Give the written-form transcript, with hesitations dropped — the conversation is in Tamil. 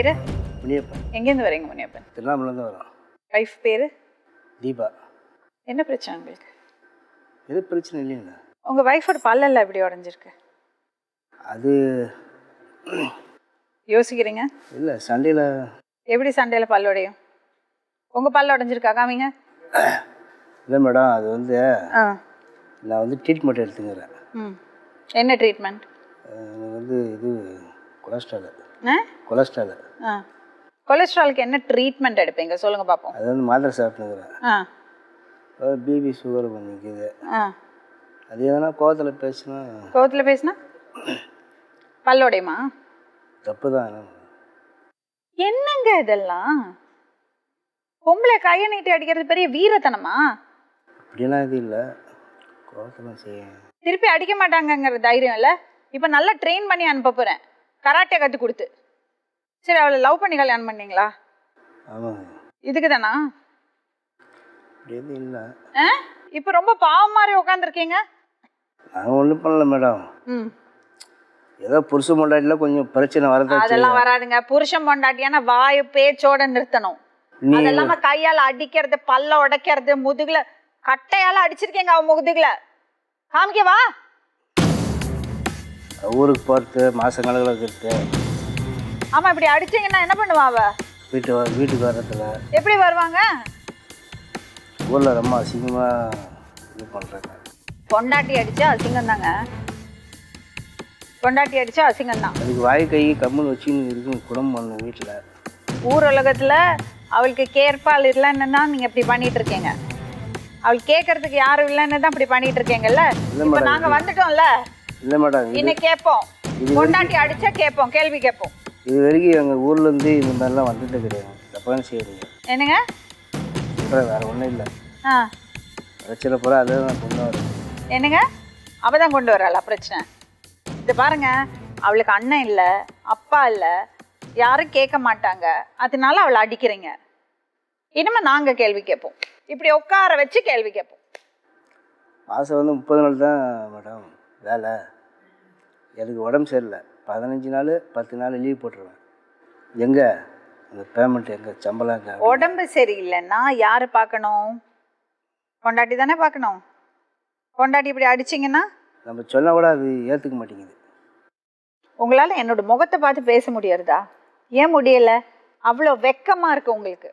பேர்? முனியப்பன். எங்கேருந்து வரீங்க முனியப்பன்? திருவண்ணாமலேருந்து வரோம். வைஃப் பேர்? தீபா. என்ன பிரச்சனை உங்களுக்கு? எது பிரச்சனை இல்லைங்களா? உங்கள் ஒய்ஃபோட பல்லெல்லாம் எப்படி உடஞ்சிருக்கு? அது யோசிக்கிறீங்க? இல்லை, சண்டையில். எப்படி சண்டையில் பல் உடையும்? உங்கள் பல்ல உடஞ்சிருக்கா? காமிங்க. இல்லை மேடம், அது ஆ நான் ட்ரீட்மெண்ட் எடுத்துக்கிறேன். ம், என்ன ட்ரீட்மெண்ட்? எனக்கு இது கொலஸ்ட்ரால். கொலஸ்ட்ரால். ஆ, கொலஸ்ட்ராலுக்கு என்ன ட்ரீட்மெண்ட் எடுப்பீங்க சொல்லுங்க பார்ப்போம். அது மாத்திரை சாப்பிட்டுக்கிறேன். ஆ, பிபி சுகர் பண்ணிக்குது. ஆ, அது எதனா கோவத்தில் பேசினா பல்லோடையுமா? தப்பு தான். என்னங்க இதெல்லாம்? பொம்பளை கையை நீட்டி அடிக்கிறது பெரிய வீரத்தனமா? அப்படிலாம் இது இல்லை, கோவத்தில் செய்ய. திருப்பி அடிக்க மாட்டாங்கங்கிற தைரியம் இல்லை. இப்போ நல்லா ட்ரெயின் பண்ணி அனுப்ப போகிறேன், கராட்டே கற்றுக் கொடுத்து. சரி, அவளை லவ் பண்ணி கல்யாணம் பண்ணீங்களா? ஆமாங்க. இதுக்கு தானா? அப்படி எதுவும் இல்லை. இப்போ ரொம்ப பாவம் மாதிரி உட்காந்துருக்கீங்க. நாங்கள் ஒன்றும் பண்ணல மேடம். ம், ஏதோ புருஷ பொண்டாட்டியில் கொஞ்சம் பிரச்சனை வரதான். அதெல்லாம் வராதுங்க. புருஷன் பொண்டாட்டியான வாயு பேச்சோட நிறுத்தணும். அது இல்லாம கையால அடிக்கிறது, பல்ல உடைக்கிறது, முதுகுல கட்டையால அடிச்சிருக்கீங்க அவ முதுகுல. காமிக்கவா? ஊருக்கு போகிறது, மாதம் கணக்கில் இருக்கிறது. ஆமா, இப்படி அடிச்சீங்கன்னா என்ன பண்ணுவா அவ? வீட்டுக்கு வர்றதுல எப்படி வருவாங்க? ஊரில் ரொம்ப அசிங்கமாக இது பண்ணுறாங்க. பொண்டாட்டி அடிச்சா அசிங்கம் தாங்க. பொண்டாட்டி அடிச்சா அசிங்கம் தான். அதுக்கு வாய் கை கம்முன்னு வச்சுன்னு இருக்குன்னு குடும்பம் பண்ண வீட்டில். ஊர் உலகத்துல அவளுக்கு கேட்பால் இல்லைன்னு தான் நீங்க இப்படி பண்ணிட்டு இருக்கீங்க. அவள் கேட்கறதுக்கு யாரும் இல்லைன்னு தான் இப்படி பண்ணிட்டு இருக்கீங்கல்ல. இப்ப நாங்க வந்துட்டோம்ல. இல்லை மேடம், இன்னைக்கு கேட்போம். பொண்டாட்டி அடிச்சா கேட்போம், கேள்வி கேட்போம். இது வரைக்கும் எங்கள் ஊர்லேருந்து இந்த மாதிரிலாம் வந்துட்டு கிடையாது. தப்பான செய்யுங்க. என்னங்க? வேறு ஒன்றும் இல்லை. பிரச்சனை போகிற அதை நான் கொண்டு வரேன். என்னங்க? அவள் தான் கொண்டு வராளா பிரச்சனை? இது பாருங்க, அவளுக்கு அண்ணன் இல்லை, அப்பா இல்லை, யாரும் கேட்க மாட்டாங்க. அதனால அவளை அடிக்கிறீங்க. இனிமே நாங்கள் கேள்வி கேட்போம். இப்படி உட்கார வச்சு கேள்வி கேட்போம். மாதம் 30 நாள் தான் மேடம் வேலை. எனக்கு உடம்பு சரியில்லை, 15 நாள் 10 நாள் லீவ் போட்டுருவேன். எங்கே அந்த பேமெண்ட், எங்கே சம்பளம் எங்கே? உடம்பு சரியில்லைன்னா யார் பார்க்கணும்? பொண்டாட்டி தானே பார்க்கணும். பொண்டாட்டி இப்படி அடிச்சிங்கன்னா நம்ம சொன்னால் கூட அது ஏற்றுக்க மாட்டேங்குது. உங்களால் என்னோட முகத்தை பார்த்து பேச முடியறதா? ஏன் முடியலை? அவ்வளோ வெக்கமாக இருக்கு உங்களுக்கு.